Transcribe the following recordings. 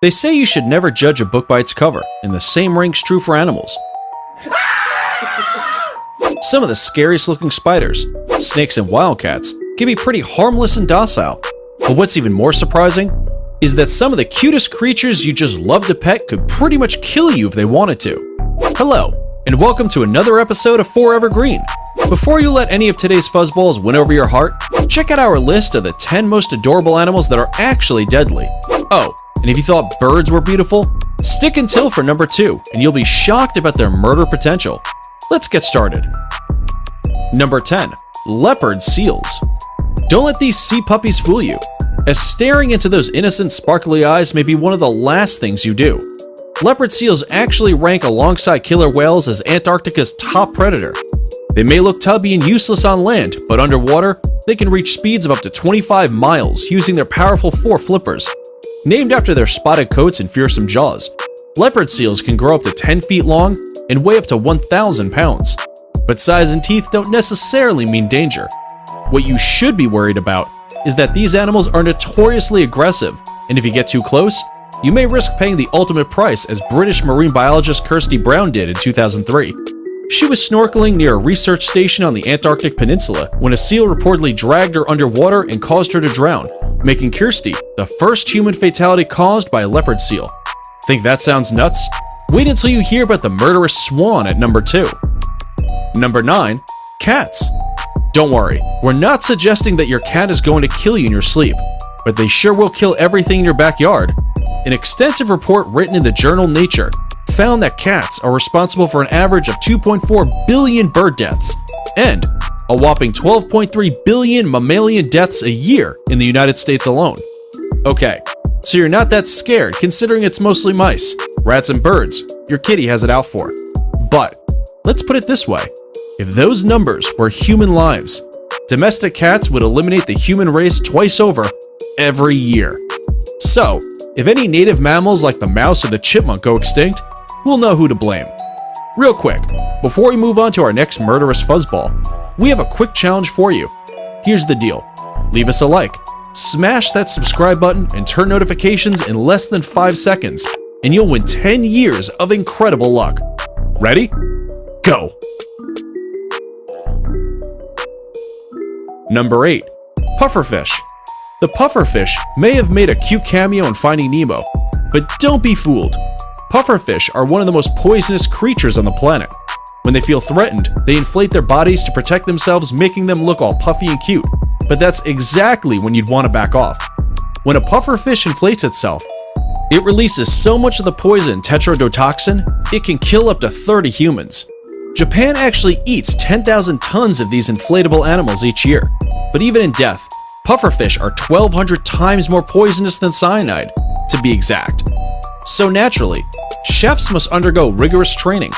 They say you should never judge a book by its cover, and the same rings true for animals. Some of the scariest looking spiders, snakes, and wildcats can be pretty harmless and docile. But what's even more surprising is that some of the cutest creatures you just love to pet could pretty much kill you if they wanted to. Hello, and welcome to another episode of Forever Green. Before you let any of today's fuzzballs win over your heart, check out our list of the 10 most adorable animals that are actually deadly. Oh, and if you thought birds were beautiful, stick until for number 2, and you'll be shocked about their murder potential. Let's get started. Number 10. Leopard seals. Don't let these sea puppies fool you, as staring into those innocent sparkly eyes may be one of the last things you do. Leopard seals actually rank alongside killer whales as Antarctica's top predator. They may look tubby and useless on land, but underwater, they can reach speeds of up to 25 miles using their powerful fore-flippers. Named after their spotted coats and fearsome jaws, leopard seals can grow up to 10 feet long and weigh up to 1,000 pounds. But size and teeth don't necessarily mean danger. What you should be worried about is that these animals are notoriously aggressive, and if you get too close, you may risk paying the ultimate price, as British marine biologist Kirsty Brown did in 2003. She was snorkeling near a research station on the Antarctic Peninsula when a seal reportedly dragged her underwater and caused her to drown, making Kirsty the first human fatality caused by a leopard seal. Think that sounds nuts? Wait until you hear about the murderous swan at number 2. Number 9. Cats. Don't worry, we're not suggesting that your cat is going to kill you in your sleep, but they sure will kill everything in your backyard. An extensive report written in the journal Nature found that cats are responsible for an average of 2.4 billion bird deaths and a whopping 12.3 billion mammalian deaths a year in the United States alone. Okay, so you're not that scared considering it's mostly mice, rats, and birds your kitty has it out for. But let's put it this way. If those numbers were human lives, domestic cats would eliminate the human race twice over every year. So, if any native mammals like the mouse or the chipmunk go extinct, we'll know who to blame. Real quick, before we move on to our next murderous fuzzball, we have a quick challenge for you. Here's the deal. Leave us a like, smash that subscribe button, and turn notifications in less than 5 seconds, and you'll win 10 years of incredible luck. Ready? Go! Number 8. Pufferfish. The pufferfish may have made a cute cameo in Finding Nemo, but don't be fooled. Pufferfish are one of the most poisonous creatures on the planet. When they feel threatened, they inflate their bodies to protect themselves, making them look all puffy and cute, but that's exactly when you'd want to back off. When a pufferfish inflates itself, it releases so much of the poison tetrodotoxin, it can kill up to 30 humans. Japan actually eats 10,000 tons of these inflatable animals each year, but even in death, pufferfish are 1,200 times more poisonous than cyanide, to be exact. So naturally, chefs must undergo rigorous training,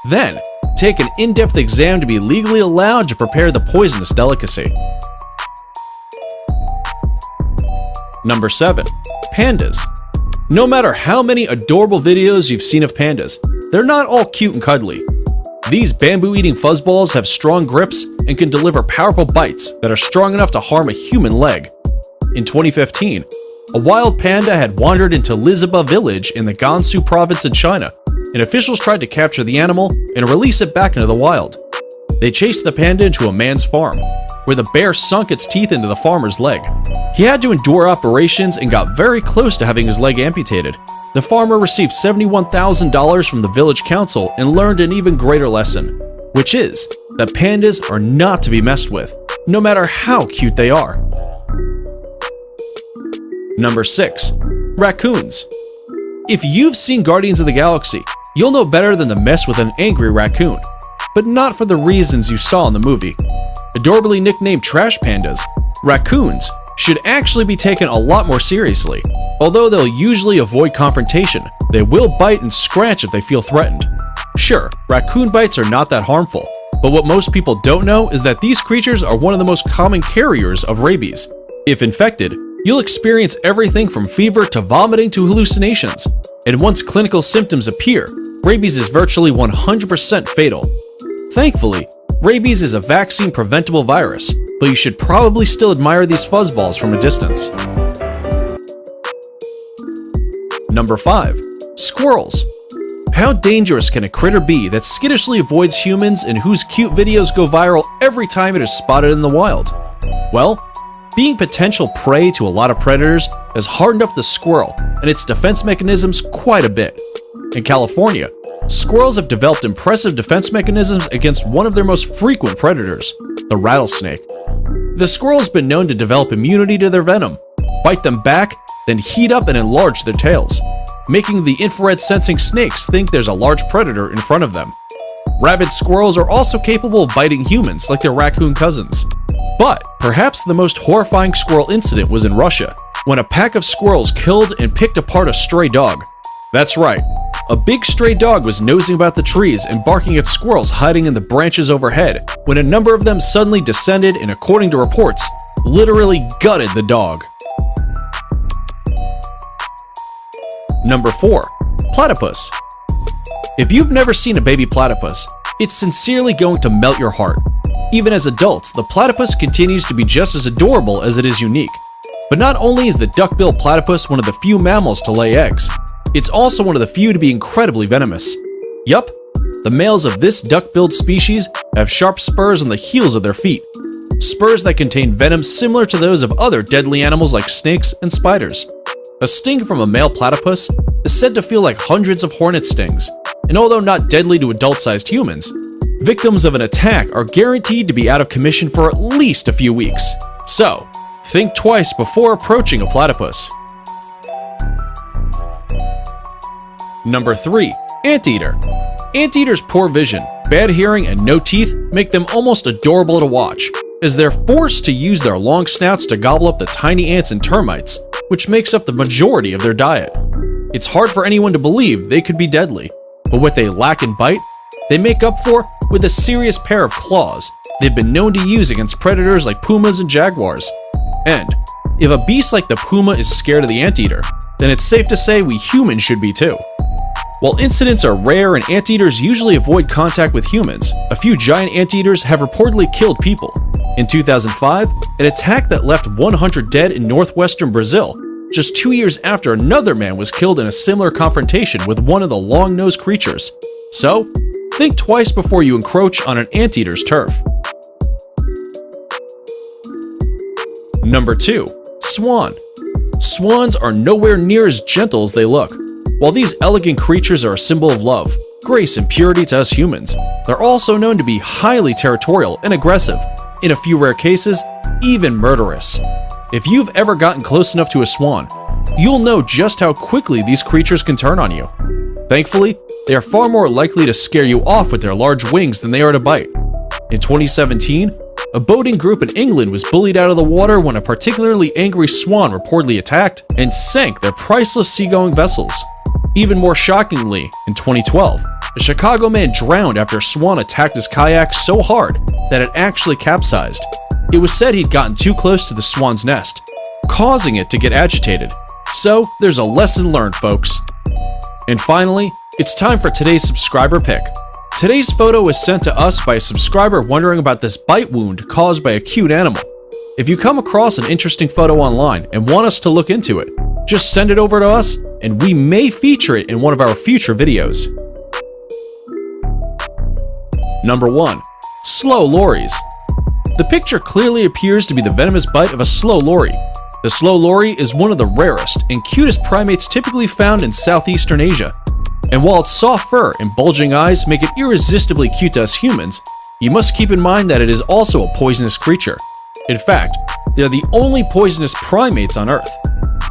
then take an in-depth exam to be legally allowed to prepare the poisonous delicacy. Number 7. Pandas. No matter how many adorable videos you've seen of pandas, they're not all cute and cuddly. These bamboo-eating fuzzballs have strong grips and can deliver powerful bites that are strong enough to harm a human leg. In 2015, a wild panda had wandered into Liziba village in the Gansu province in China, and officials tried to capture the animal and release it back into the wild. They chased the panda into a man's farm, where the bear sunk its teeth into the farmer's leg. He had to endure operations and got very close to having his leg amputated. The farmer received $71,000 from the village council and learned an even greater lesson, which is that pandas are not to be messed with, no matter how cute they are. Number 6. Raccoons. If you've seen Guardians of the Galaxy, you'll know better than to mess with an angry raccoon, but not for the reasons you saw in the movie. Adorably nicknamed trash pandas, raccoons should actually be taken a lot more seriously. Although they'll usually avoid confrontation, they will bite and scratch if they feel threatened. Sure, raccoon bites are not that harmful, but what most people don't know is that these creatures are one of the most common carriers of rabies. If infected, you'll experience everything from fever to vomiting to hallucinations. And once clinical symptoms appear, rabies is virtually 100% fatal. Thankfully, rabies is a vaccine-preventable virus, but you should probably still admire these fuzzballs from a distance. Number 5. Squirrels. How dangerous can a critter be that skittishly avoids humans and whose cute videos go viral every time it is spotted in the wild? Well, being potential prey to a lot of predators has hardened up the squirrel and its defense mechanisms quite a bit. In California, squirrels have developed impressive defense mechanisms against one of their most frequent predators, the rattlesnake. The squirrel has been known to develop immunity to their venom, bite them back, then heat up and enlarge their tails, making the infrared sensing snakes think there's a large predator in front of them. Rabid squirrels are also capable of biting humans like their raccoon cousins. But perhaps the most horrifying squirrel incident was in Russia, when a pack of squirrels killed and picked apart a stray dog. That's right, a big stray dog was nosing about the trees and barking at squirrels hiding in the branches overhead, when a number of them suddenly descended and, according to reports, literally gutted the dog. Number 4. Platypus. If you've never seen a baby platypus, it's sincerely going to melt your heart. Even as adults, the platypus continues to be just as adorable as it is unique. But not only is the duck-billed platypus one of the few mammals to lay eggs, it's also one of the few to be incredibly venomous. Yup, the males of this duck-billed species have sharp spurs on the heels of their feet, spurs that contain venom similar to those of other deadly animals like snakes and spiders. A sting from a male platypus is said to feel like hundreds of hornet stings, and although not deadly to adult-sized humans, victims of an attack are guaranteed to be out of commission for at least a few weeks. So, think twice before approaching a platypus. Number 3. Anteater. Anteaters' poor vision, bad hearing, and no teeth make them almost adorable to watch, as they're forced to use their long snouts to gobble up the tiny ants and termites, which makes up the majority of their diet. It's hard for anyone to believe they could be deadly, but what they lack in bite, they make up for with a serious pair of claws they've been known to use against predators like pumas and jaguars. And if a beast like the puma is scared of the anteater, then it's safe to say we humans should be too. While incidents are rare and anteaters usually avoid contact with humans, a few giant anteaters have reportedly killed people. In 2005, an attack that left 100 dead in northwestern Brazil, just 2 years after another man was killed in a similar confrontation with one of the long-nosed creatures. So, think twice before you encroach on an anteater's turf. Number 2. Swan. Swans are nowhere near as gentle as they look. While these elegant creatures are a symbol of love, grace, and purity to us humans, they're also known to be highly territorial and aggressive, in a few rare cases, even murderous. If you've ever gotten close enough to a swan, you'll know just how quickly these creatures can turn on you. Thankfully, they are far more likely to scare you off with their large wings than they are to bite. In 2017, a boating group in England was bullied out of the water when a particularly angry swan reportedly attacked and sank their priceless seagoing vessels. Even more shockingly, in 2012, a Chicago man drowned after a swan attacked his kayak so hard that it actually capsized. It was said he'd gotten too close to the swan's nest, causing it to get agitated. So, there's a lesson learned, folks. And finally, it's time for today's subscriber pick. Today's photo was sent to us by a subscriber wondering about this bite wound caused by a cute animal. If you come across an interesting photo online and want us to look into it, just send it over to us and we may feature it in one of our future videos. Number 1. Slow lories. The picture clearly appears to be the venomous bite of a slow lory. The slow lory is one of the rarest and cutest primates typically found in southeastern Asia. And while its soft fur and bulging eyes make it irresistibly cute to us humans, you must keep in mind that it is also a poisonous creature. In fact, they are the only poisonous primates on Earth.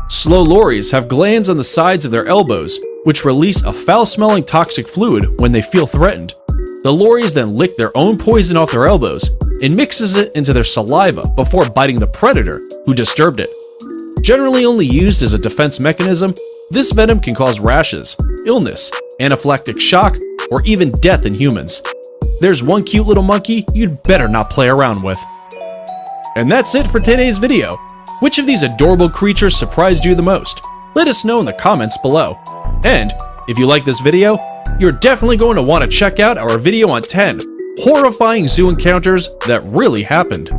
Slow lories have glands on the sides of their elbows, which release a foul-smelling toxic fluid when they feel threatened. The lories then lick their own poison off their elbows and mixes it into their saliva before biting the predator who disturbed it. Generally only used as a defense mechanism, this venom can cause rashes, illness, anaphylactic shock, or even death in humans. There's one cute little monkey you'd better not play around with. And that's it for today's video. Which of these adorable creatures surprised you the most? Let us know in the comments below. And if you like this video, you're definitely going to want to check out our video on 10 horrifying zoo encounters that really happened.